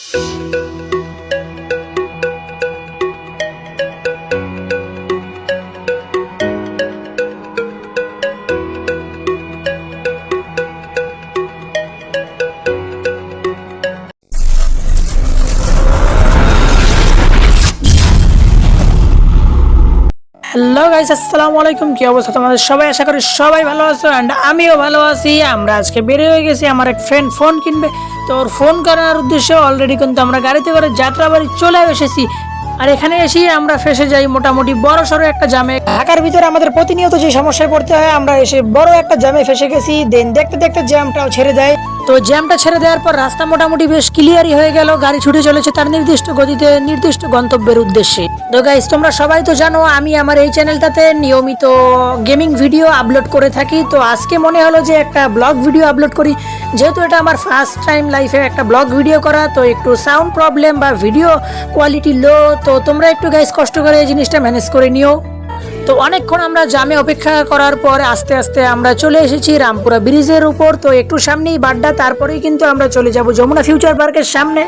Hello guys, আসসালামু আলাইকুম। কি অবস্থা তোমাদের সবাই? আশা করি সবাই ভালো আছো এন্ড আমিও ভালো আছি। আমরা আজকে বের হয়ে গেছি, আমার এক ফ্রেন্ড ফোন কিনবে, তো ওর ফোন করার উদ্দেশ্যে অলরেডি কিন্তু আমরা গাড়িতে করে যাত্রাবাড়ি চলে এসেছি। আর এখানে এসে আমরা ফেসে যাই মোটামুটি বড় সড়ো একটা জামে। ঢাকার ভিতরে আমাদের প্রতিনিয়ত যে সমস্যায় পড়তে হয়, আমরা এসে বড় একটা জামে ফেসে গেছি। দেন দেখতে দেখতে জ্যামটাও ছেড়ে দেয়। তো জ্যামটা ছেড়ে দেওয়ার পর রাস্তা মোটামুটি বেশ ক্লিয়ারই হয়ে গেল। গাড়ি ছুটে চলেছে তার নির্দিষ্ট গতিতে নির্দিষ্ট গন্তব্যের উদ্দেশ্যে। তো গাইস, তোমরা সবাই তো জানো আমি আমার এই চ্যানেলটাতে নিয়মিত গেমিং ভিডিও আপলোড করে থাকি। তো আজকে মনে হলো যে একটা ব্লগ ভিডিও আপলোড করি, যেহেতু এটা আমার ফার্স্ট টাইম লাইফে একটা ব্লগ ভিডিও করা। তো একটু সাউন্ড প্রবলেম বা ভিডিও কোয়ালিটি লো, তো তোমরা একটু গাইস কষ্ট করে এই জিনিসটা ম্যানেজ করে নিও। তো অনেকক্ষণ আমরা জামে অপেক্ষা করার পর আস্তে আস্তে আমরা চলে এসেছি রামপুরা ব্রিজের উপর। তো একটু সামনেই বাড্ডা, তারপরেই কিন্তু আমরা চলে যাব যমুনা ফিউচার পার্কের সামনে।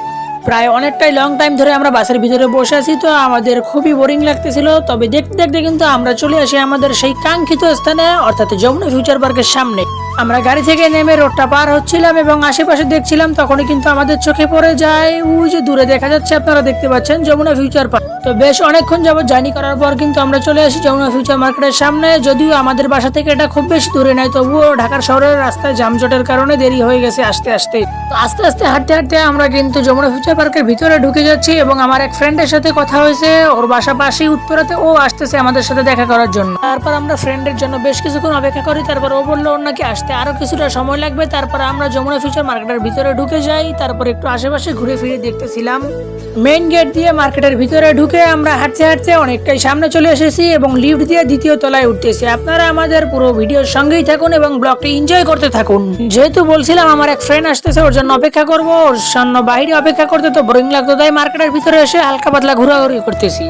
প্রায় অনেকটাই লং টাইম ধরে আমরা বাসের ভিতরে বসে আছি, তো আমাদের খুবই বোরিং লাগতেছিল। তবে দেখতে দেখতে কিন্তু আমরা চলে আসি আমাদের সেই কাঙ্ক্ষিত স্থানে, অর্থাৎ যমুনা ফিউচার পার্কের সামনে। আমরা গাড়ি থেকে নেমে রোডটা পার হচ্ছিলাম এবং আশেপাশে দেখছিলাম, তখনই কিন্তু আমাদের চোখে পড়ে যায় ওই যে দূরে দেখা যাচ্ছে, আপনারা দেখতে পাচ্ছেন যমুনা ফিউচার পার্ক। তো বেশ অনেকক্ষণ যাবত জার্নি করার পর কিন্তু আমরা চলে আসি যমুনা ফিউচার মার্কেটের সামনে। যদিও আমাদের বাসা থেকে এটা খুব বেশি দূরে নাই, তবুও ঢাকার শহরের রাস্তায় যানজটের কারণে দেরি হয়ে গেছে আসতে আসতে। তো আস্তে আস্তে হাঁটতে হাঁটতে আমরা কিন্তু যমুনা ফিউচার পার্কের ভিতরে ঢুকে যাচ্ছি এবং আমার এক ফ্রেন্ডের সাথে কথা হয়েছে। ওর বাসা পাশেই উত্তরাতে, ও আসতেছে আমাদের সাথে দেখা করার জন্য। তারপর আমরা ফ্রেন্ডের জন্য বেশ কিছুক্ষণ অপেক্ষা করি। তারপর ও বললো ওর নাকি আসতে আরো কিছুটা সময় লাগবে। তারপর আমরা যমুনা ফিউচার মার্কেটের ভিতরে ঢুকে যাই। তারপর একটু আশেপাশে ঘুরে ফিরে দেখতেছিলাম। মেইন গেট দিয়ে মার্কেটের ভিতরে ঢুকে আমরা হাঁটতে হাঁটতে অনেকটাই সামনে চলে এসেছি এবং লিফট দিয়ে দ্বিতীয় তলায় উঠতেছি। আপনারা আমাদের পুরো ভিডিওর সঙ্গেই থাকুন এবং ব্লগটি এনজয় করতে থাকুন। যেহেতু বলছিলাম আমার এক ফ্রেন্ড আসতেছে, ওর জন্য অপেক্ষা করব, ওর জন্য বাইরে অপেক্ষা করতে তো বোরিং লাগতো, তাই মার্কেটের ভিতরে এসে হালকা পাতলা ঘোরাঘুরি করতেছি।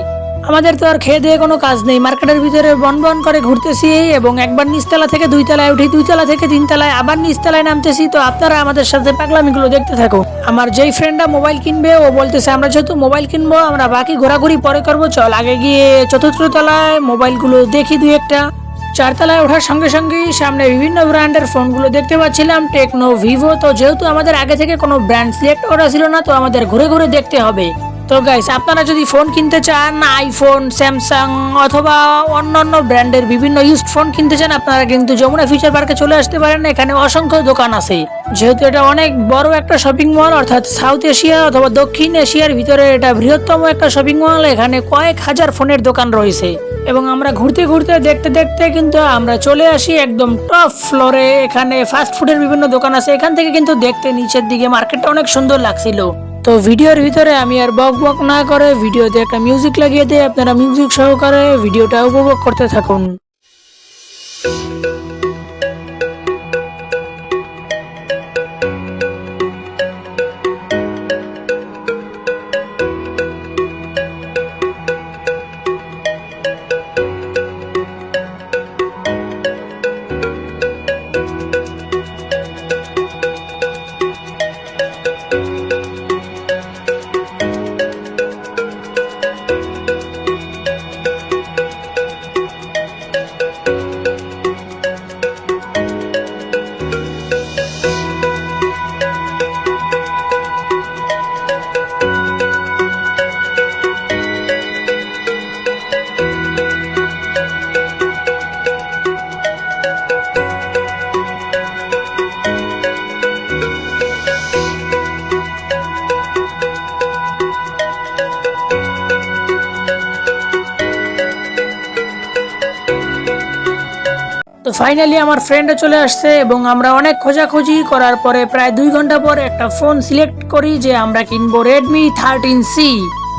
আমাদের তো আর খেয়ে দিয়ে কোনো কাজ নেই, মার্কেটের ভিতরে বন বন করে ঘুরতেছি এবং একবার নিচতলা থেকে দুই তলায় উঠি, দুই তলা থেকে তিন তলায়, আবার নিচতলায় নামতেছি। তো আপনারা আমাদের সাথে পাগলামিগুলো দেখতে থাকুন। আমার যেই ফ্রেন্ডটা মোবাইল কিনবে ও বলতেছে আমরা যেহেতু মোবাইল কিনবো, আমরা বাকি ঘোরাঘুরি পরে করবো, চল আগে গিয়ে চতুর্থ তলায় মোবাইলগুলো দেখি দুই একটা। চারতলায় ওঠার সঙ্গে সঙ্গেই সামনে বিভিন্ন ব্র্যান্ডের ফোনগুলো দেখতে পাচ্ছিলাম, টেকনো, ভিভো। তো যেহেতু আমাদের আগে থেকে কোনো ব্র্যান্ড সিলেক্ট করা ছিল না, তো আমাদের ঘুরে ঘুরে দেখতে হবে। তো গাইস, আপনারা যদি ফোন কিনতে চান, আইফোন, স্যামসাং অথবা অন্যান্য ব্র্যান্ডের বিভিন্ন ইউজড ফোন কিনতে চান, আপনারা কিন্তু যমুনা ফিউচার পার্কে চলে আসতে পারেন। এখানে অসংখ্য দোকান আছে। যেহেতু এটা অনেক বড় একটা শপিং মল, অর্থাৎ সাউথ এশিয়া অথবা দক্ষিণ এশিয়ার ভিতরে এটা বৃহত্তম একটা শপিং মল। এখানে কয়েক হাজার ফোনের দোকান রয়েছে এবং আমরা ঘুরতে ঘুরতে দেখতে দেখতে কিন্তু আমরা চলে আসি একদম টপ ফ্লোরে। এখানে ফাস্ট ফুডের বিভিন্ন দোকান আছে। এখান থেকে কিন্তু দেখতে নিচের দিকে মার্কেটটা অনেক সুন্দর লাগছিল। তো ভিডিওর ভিতরে আমি আর বক বক না করে ভিডিওতে একটা মিউজিক লাগিয়ে দিয়ে আপনারা মিউজিক সহকারে ভিডিওটা উপভোগ করতে থাকুন। তো ফাইনালি আমার ফ্রেন্ডে চলে আসছে এবং আমরা অনেক খোঁজাখুঁজি করার পরে প্রায় 2 ঘন্টা পর একটা ফোন সিলেক্ট করি যে আমরা কিনবো Redmi 13C।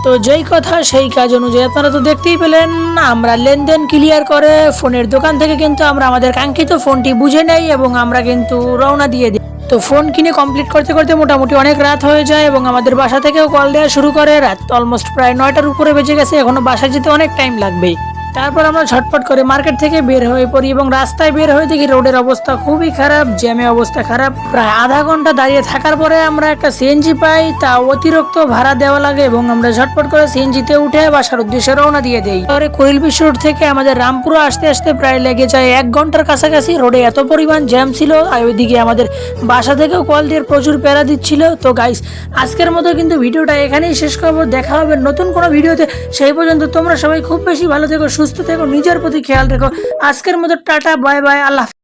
তো যেই কথা সেই কাজ অনুযায়ী আপনারা তো দেখতেই পেলেন, আমরা লেনদেন ক্লিয়ার করে ফোনের দোকান থেকে কিন্তু আমরা আমাদের কাঙ্ক্ষিত ফোনটি বুঝে নেই এবং আমরা কিন্তু রওনা দিয়ে দিই। তো ফোন কিনে কমপ্লিট করতে করতে মোটামুটি অনেক রাত হয়ে যায় এবং আমাদের বাসা থেকেও কল দেওয়া শুরু করে। রাত অলমোস্ট প্রায় 9টার উপরে বেজে গেছে, এখনো বাসায় যেতে অনেক টাইম লাগবে। তারপর আমরা ঝটপট করে মার্কেট থেকে বের হয়ে পড়ি এবং রাস্তায় বের হয়ে দেখি রোডের অবস্থা খুবই খারাপ, জ্যামে অবস্থা খারাপ। প্রায় আধা ঘন্টা দাঁড়িয়ে থাকার পরে আমরা একটা সিএনজি পাই, তা অতিরিক্ত ভাড়া দেওয়া লাগে এবং আমরা ঝটপট করে সিএনজিতে উঠে বাসার উদ্দেশ্যে রওনা দিয়ে দেই। পরে কোরিল বিশ্ব রোড থেকে আমাদের রামপুরা আসতে আসতে প্রায় লেগে যায় 1 ঘন্টার কাছাকাছি। রোডে এত পরিমাণ জ্যাম ছিল আর ওইদিকে আমাদের বাসা থেকেও কল দিয়ে প্রচুর প্যারা দিচ্ছিল। তো গাইস, আজকের মতো কিন্তু ভিডিওটা এখানেই শেষ করবো। দেখা হবে নতুন কোনো ভিডিওতে। সেই পর্যন্ত তোমরা সবাই খুব বেশি ভালো থেকো, সুস্থ থেকো, নিজের প্রতি খেয়াল রেখো। আজকের মতো টাটা, বাই বাই, আল্লাহ।